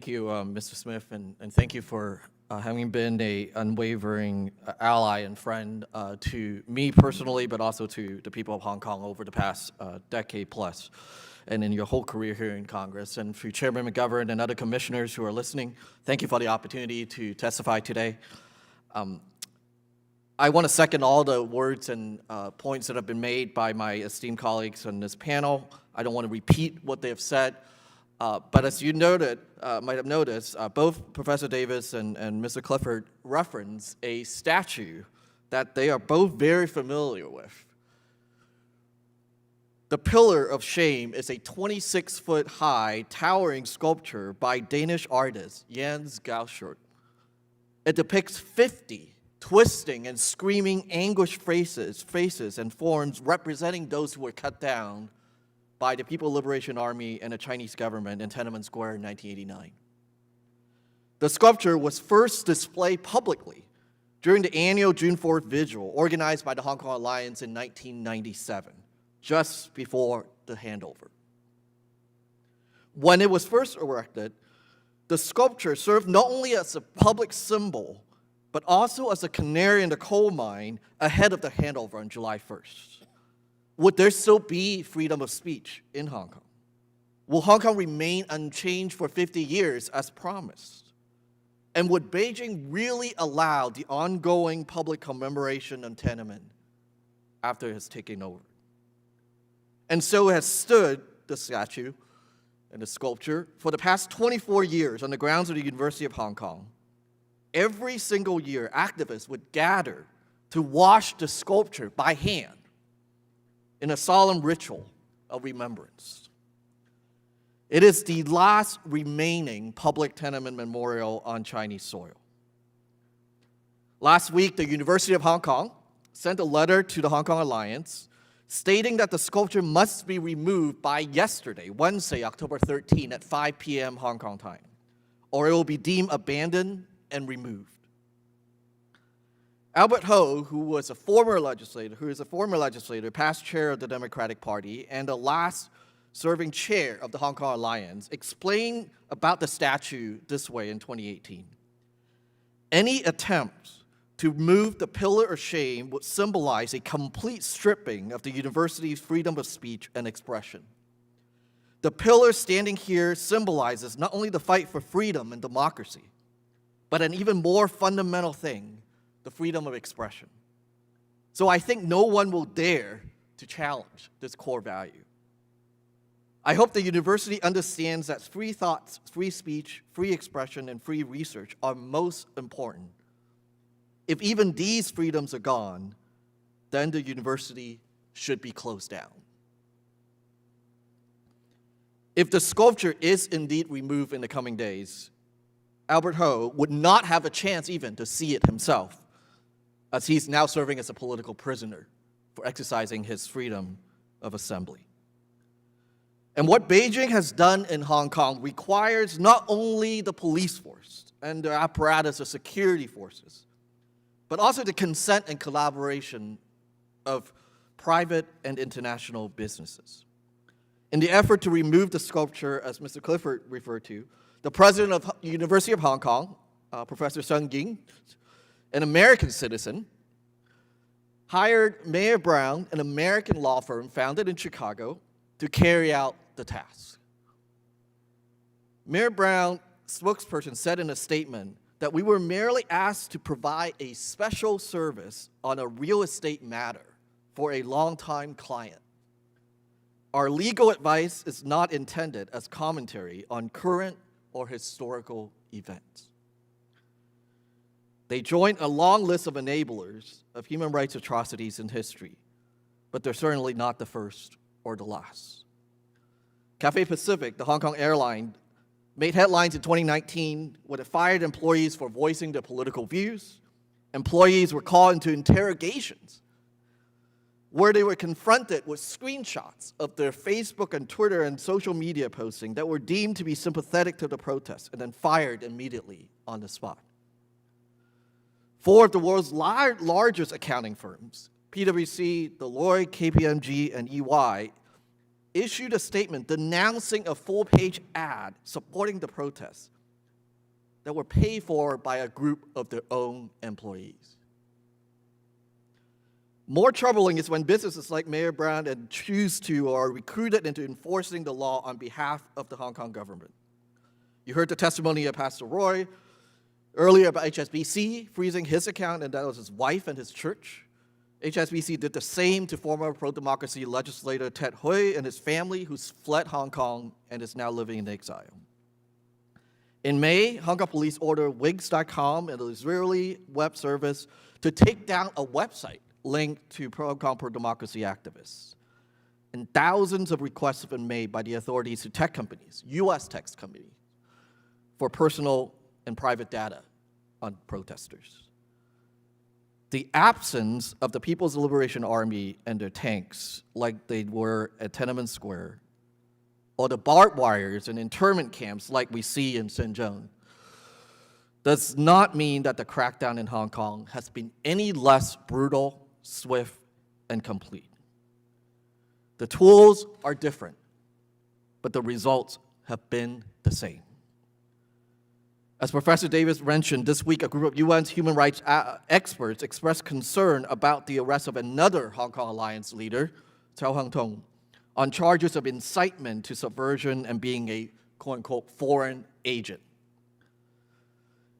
Thank you, Mr. Smith, and thank you for having been an unwavering ally and friend to me personally, but also to the people of Hong Kong over the past decade plus, and in your whole career here in Congress. And for Chairman McGovern and other commissioners who are listening, thank you for the opportunity to testify today. I want to second all the words and points that have been made by my esteemed colleagues on this panel. I don't want to repeat what they have said. But as you noted, might have noticed, both Professor Davis and Mr. Clifford reference a statue that they are both very familiar with. The Pillar of Shame is a 26-foot-high towering sculpture by Danish artist Jens Gauchert. It depicts 50 twisting and screaming anguished faces and forms representing those who were cut down by the People's Liberation Army and the Chinese government in Tianmen Square in 1989. The sculpture was first displayed publicly during the annual June 4th vigil organized by the Hong Kong Alliance in 1997, just before the handover. When it was first erected, the sculpture served not only as a public symbol, but also as a canary in the coal mine ahead of the handover on July 1st. Would there still be freedom of speech in Hong Kong? Will Hong Kong remain unchanged for 50 years as promised? And would Beijing really allow the ongoing public commemoration of Tianmen after it has taken over? And so it has stood, the statue and the sculpture, for the past 24 years on the grounds of the University of Hong Kong. Every single year, activists would gather to wash the sculpture by hand in a solemn ritual of remembrance. It is the last remaining public Tiananmen memorial on Chinese soil. Last week, the University of Hong Kong sent a letter to the Hong Kong Alliance stating that the sculpture must be removed by yesterday, Wednesday, October 13, at 5 p.m. Hong Kong time, or it will be deemed abandoned and removed. Albert Ho, who is a former legislator, past chair of the Democratic Party, and the last serving chair of the Hong Kong Alliance, explained about the statue this way in 2018. Any attempt to move the Pillar of Shame would symbolize a complete stripping of the university's freedom of speech and expression. The pillar standing here symbolizes not only the fight for freedom and democracy, but an even more fundamental thing, the freedom of expression. So I think no one will dare to challenge this core value. I hope the university understands that free thoughts, free speech, free expression, and free research are most important. If even these freedoms are gone, then the university should be closed down. If the sculpture is indeed removed in the coming days, Albert Ho would not have a chance even to see it himself, as he's now serving as a political prisoner for exercising his freedom of assembly. And what Beijing has done in Hong Kong requires not only the police force and the apparatus of security forces, but also the consent and collaboration of private and international businesses. In the effort to remove the sculpture, as Mr. Clifford referred to, the president of the University of Hong Kong, Professor Sung Ying, an American citizen, hired Mayer Brown, an American law firm founded in Chicago, to carry out the task. Mayer Brown, spokesperson, said in a statement that we were merely asked to provide a special service on a real estate matter for a longtime client. Our legal advice is not intended as commentary on current or historical events. They join a long list of enablers of human rights atrocities in history, but they're certainly not the first or the last. Cathay Pacific, the Hong Kong airline, made headlines in 2019 when it fired employees for voicing their political views. Employees were called into interrogations where they were confronted with screenshots of their Facebook and Twitter and social media posting that were deemed to be sympathetic to the protests and then fired immediately on the spot. 4 of the world's largest accounting firms, PwC, Deloitte, KPMG, and EY, issued a statement denouncing a full-page ad supporting the protests that were paid for by a group of their own employees. More troubling is when businesses like Mayor Brown and choose to or are recruited into enforcing the law on behalf of the Hong Kong government. You heard the testimony of Pastor Roy earlier about HSBC freezing his account, and that was his wife and his church. HSBC did the same to former pro-democracy legislator Ted Hui and his family, who's fled Hong Kong and is now living in exile. In May, Hong Kong police ordered Wigs.com, an Israeli web service, to take down a website linked to Hong Kong pro-democracy activists. And thousands of requests have been made by the authorities to tech companies, US tech companies, for personal and private data on protesters. The absence of the People's Liberation Army and their tanks, like they were at Tianmen Square, or the barbed wires and internment camps like we see in Shenzhen, does not mean that the crackdown in Hong Kong has been any less brutal, swift, and complete. The tools are different, but the results have been the same. As Professor Davis mentioned, this week a group of UN's human rights experts expressed concern about the arrest of another Hong Kong Alliance leader, Chow Hang-tung, on charges of incitement to subversion and being a quote-unquote foreign agent.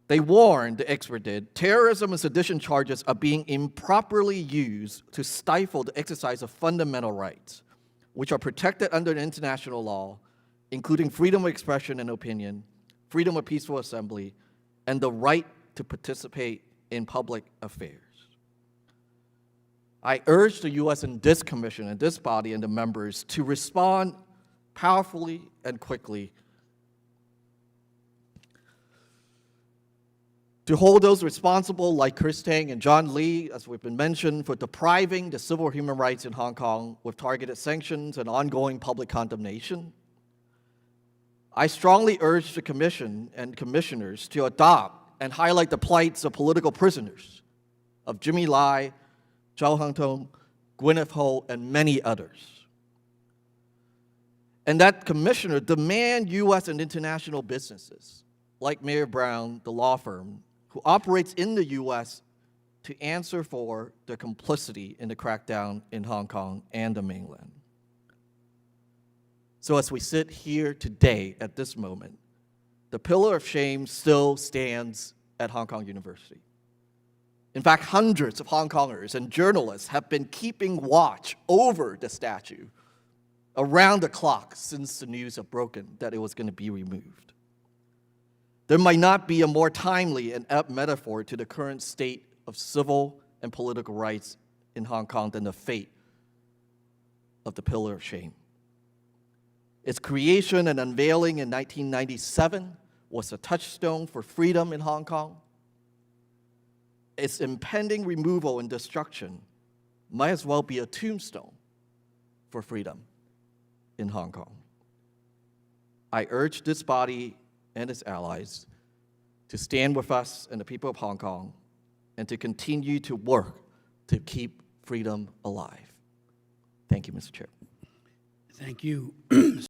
They warned, the expert did, terrorism and sedition charges are being improperly used to stifle the exercise of fundamental rights, which are protected under international law, including freedom of expression and opinion, freedom of peaceful assembly, and the right to participate in public affairs. I urge the U.S. and this commission and this body and the members to respond powerfully and quickly to hold those responsible like Chris Tang and John Lee, as we've been mentioned, for depriving the civil human rights in Hong Kong with targeted sanctions and ongoing public condemnation. I strongly urge the Commission and commissioners to adopt and highlight the plights of political prisoners, of Jimmy Lai, Chow Hang-tung, Gwyneth Ho, and many others. And that commissioner demand U.S. and international businesses, like Mayor Brown, the law firm, who operates in the U.S., to answer for their complicity in the crackdown in Hong Kong and the mainland. So as we sit here today at this moment, the pillar of shame still stands at Hong Kong University. In fact, hundreds of Hong Kongers and journalists have been keeping watch over the statue around the clock since the news have broken that it was going to be removed. There might not be a more timely and apt metaphor to the current state of civil and political rights in Hong Kong than the fate of the pillar of shame. Its creation and unveiling in 1997 was a touchstone for freedom in Hong Kong. Its impending removal and destruction might as well be a tombstone for freedom in Hong Kong. I urge this body and its allies to stand with us and the people of Hong Kong and to continue to work to keep freedom alive. Thank you, Mr. Chair. Thank you.